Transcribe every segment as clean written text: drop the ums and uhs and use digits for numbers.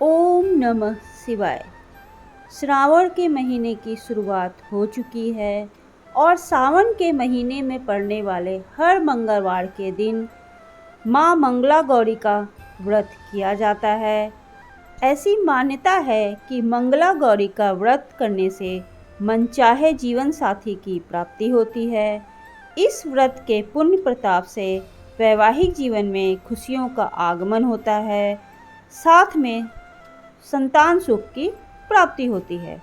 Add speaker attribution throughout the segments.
Speaker 1: ओम नमः शिवाय। श्रावण के महीने की शुरुआत हो चुकी है और सावन के महीने में पड़ने वाले हर मंगलवार के दिन माँ मंगला गौरी का व्रत किया जाता है। ऐसी मान्यता है कि मंगला गौरी का व्रत करने से मनचाहे जीवन साथी की प्राप्ति होती है। इस व्रत के पुण्य प्रताप से वैवाहिक जीवन में खुशियों का आगमन होता है, साथ में संतान सुख की प्राप्ति होती है।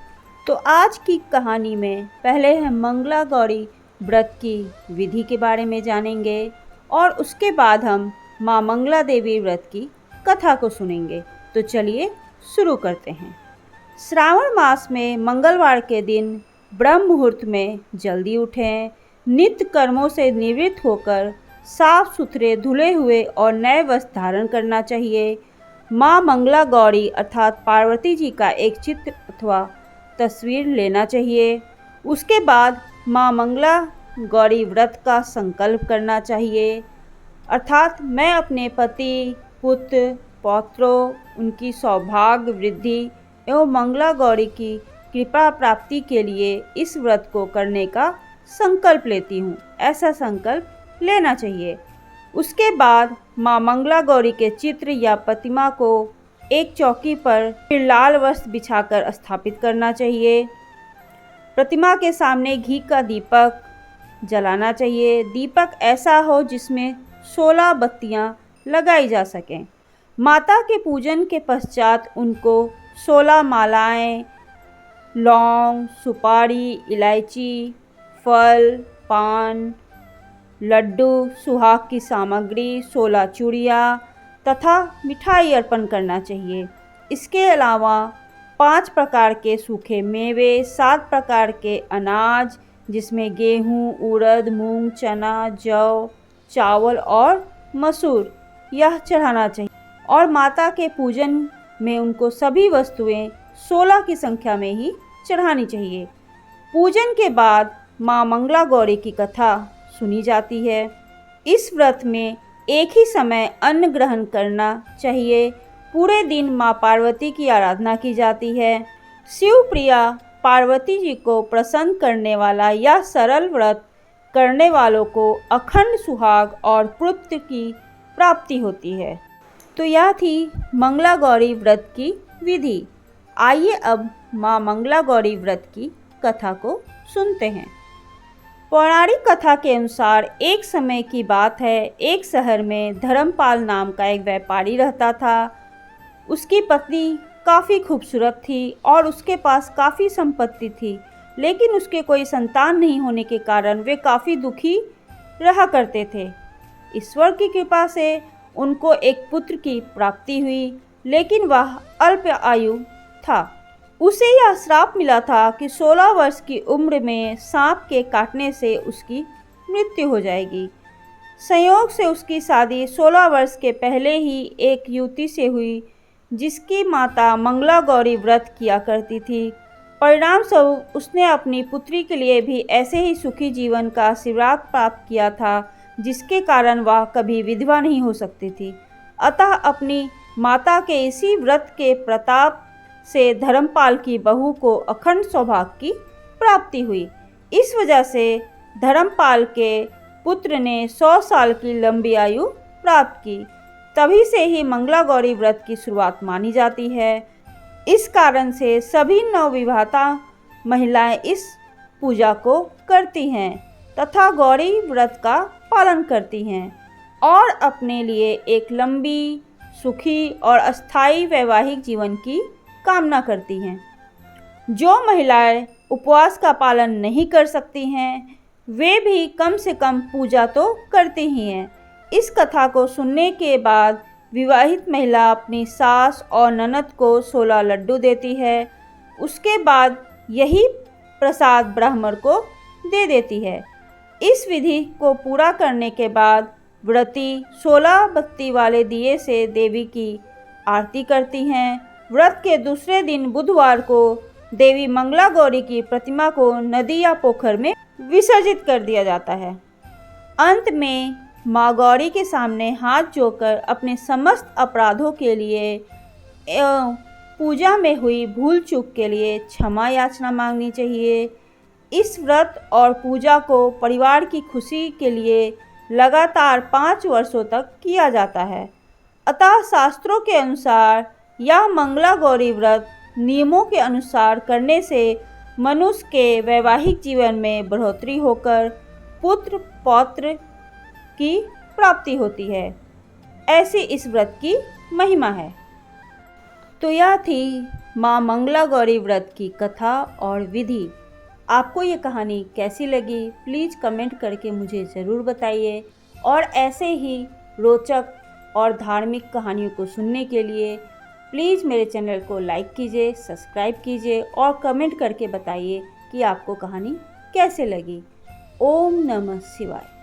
Speaker 1: तो आज की कहानी में पहले हम मंगला गौरी व्रत की विधि के बारे में जानेंगे और उसके बाद हम माँ मंगला देवी व्रत की कथा को सुनेंगे। तो चलिए शुरू करते हैं। श्रावण मास में मंगलवार के दिन ब्रह्म मुहूर्त में जल्दी उठें, नित्य कर्मों से निवृत्त होकर साफ सुथरे धुले हुए और नए वस्त्र धारण करना चाहिए। माँ मंगला गौरी अर्थात पार्वती जी का एक चित्र अथवा तस्वीर लेना चाहिए। उसके बाद माँ मंगला गौरी व्रत का संकल्प करना चाहिए, अर्थात मैं अपने पति, पुत्र, पौत्रों, उनकी सौभाग्य वृद्धि एवं मंगला गौरी की कृपा प्राप्ति के लिए इस व्रत को करने का संकल्प लेती हूँ, ऐसा संकल्प लेना चाहिए। उसके बाद माँ मंगला गौरी के चित्र या प्रतिमा को एक चौकी पर फिर लाल वस्त्र बिछाकर स्थापित करना चाहिए। प्रतिमा के सामने घी का दीपक जलाना चाहिए। दीपक ऐसा हो जिसमें 16 बत्तियां लगाई जा सकें। माता के पूजन के पश्चात उनको 16 मालाएं, लौंग, सुपारी, इलायची, फल, पान, लड्डू, सुहाग की सामग्री, 16 चूड़ियाँ तथा मिठाई अर्पण करना चाहिए। इसके अलावा 5 प्रकार के सूखे मेवे, 7 प्रकार के अनाज जिसमें गेहूँ, उड़द, मूंग, चना, जौ, चावल और मसूर यह चढ़ाना चाहिए और माता के पूजन में उनको सभी वस्तुएं 16 की संख्या में ही चढ़ानी चाहिए। पूजन के बाद माँ मंगला गौरी की कथा सुनी जाती है। इस व्रत में एक ही समय अन्न ग्रहण करना चाहिए। पूरे दिन माँ पार्वती की आराधना की जाती है। शिव प्रिया पार्वती जी को प्रसन्न करने वाला यह सरल व्रत करने वालों को अखंड सुहाग और पुत्र की प्राप्ति होती है। तो यह थी मंगला गौरी व्रत की विधि। आइए अब माँ मंगला गौरी व्रत की कथा को सुनते हैं। पौराणिक कथा के अनुसार एक समय की बात है, एक शहर में धर्मपाल नाम का एक व्यापारी रहता था। उसकी पत्नी काफ़ी खूबसूरत थी और उसके पास काफ़ी संपत्ति थी, लेकिन उसके कोई संतान नहीं होने के कारण वे काफ़ी दुखी रहा करते थे। ईश्वर की कृपा से उनको एक पुत्र की प्राप्ति हुई, लेकिन वह अल्प आयु था। उसे यह श्राप मिला था कि 16 वर्ष की उम्र में सांप के काटने से उसकी मृत्यु हो जाएगी। संयोग से उसकी शादी 16 वर्ष के पहले ही एक युवती से हुई जिसकी माता मंगला गौरी व्रत किया करती थी। परिणाम स्वरूप उसने अपनी पुत्री के लिए भी ऐसे ही सुखी जीवन का आशीर्वाद प्राप्त किया था, जिसके कारण वह कभी विधवा नहीं हो सकती थी। अतः अपनी माता के इसी व्रत के प्रताप से धर्मपाल की बहू को अखंड सौभाग्य की प्राप्ति हुई। इस वजह से धर्मपाल के पुत्र ने 100 साल की लंबी आयु प्राप्त की। तभी से ही मंगला गौरी व्रत की शुरुआत मानी जाती है। इस कारण से सभी नवविवाहिता महिलाएं इस पूजा को करती हैं तथा गौरी व्रत का पालन करती हैं और अपने लिए एक लंबी, सुखी और अस्थायी वैवाहिक जीवन की कामना करती हैं। जो महिलाएं उपवास का पालन नहीं कर सकती हैं, वे भी कम से कम पूजा तो करती ही हैं। इस कथा को सुनने के बाद विवाहित महिला अपनी सास और ननद को 16 लड्डू देती है। उसके बाद यही प्रसाद ब्राह्मण को दे देती है। इस विधि को पूरा करने के बाद व्रती 16 बत्ती वाले दिए से देवी की आरती करती हैं। व्रत के दूसरे दिन बुधवार को देवी मंगला गौरी की प्रतिमा को नदी या पोखर में विसर्जित कर दिया जाता है। अंत में माँ गौरी के सामने हाथ जोड़कर अपने समस्त अपराधों के लिए पूजा में हुई भूल चूक के लिए क्षमा याचना मांगनी चाहिए। इस व्रत और पूजा को परिवार की खुशी के लिए लगातार 5 वर्षों तक किया जाता है। अतः शास्त्रों के अनुसार यह मंगला गौरी व्रत नियमों के अनुसार करने से मनुष्य के वैवाहिक जीवन में बढ़ोतरी होकर पुत्र पौत्र की प्राप्ति होती है। ऐसी इस व्रत की महिमा है। तो यह थी माँ मंगला गौरी व्रत की कथा और विधि। आपको ये कहानी कैसी लगी प्लीज़ कमेंट करके मुझे ज़रूर बताइए। और ऐसे ही रोचक और धार्मिक कहानियों को सुनने के लिए प्लीज़ मेरे चैनल को लाइक कीजिए, सब्सक्राइब कीजिए और कमेंट करके बताइए कि आपको कहानी कैसे लगी। ओम नमः शिवाय।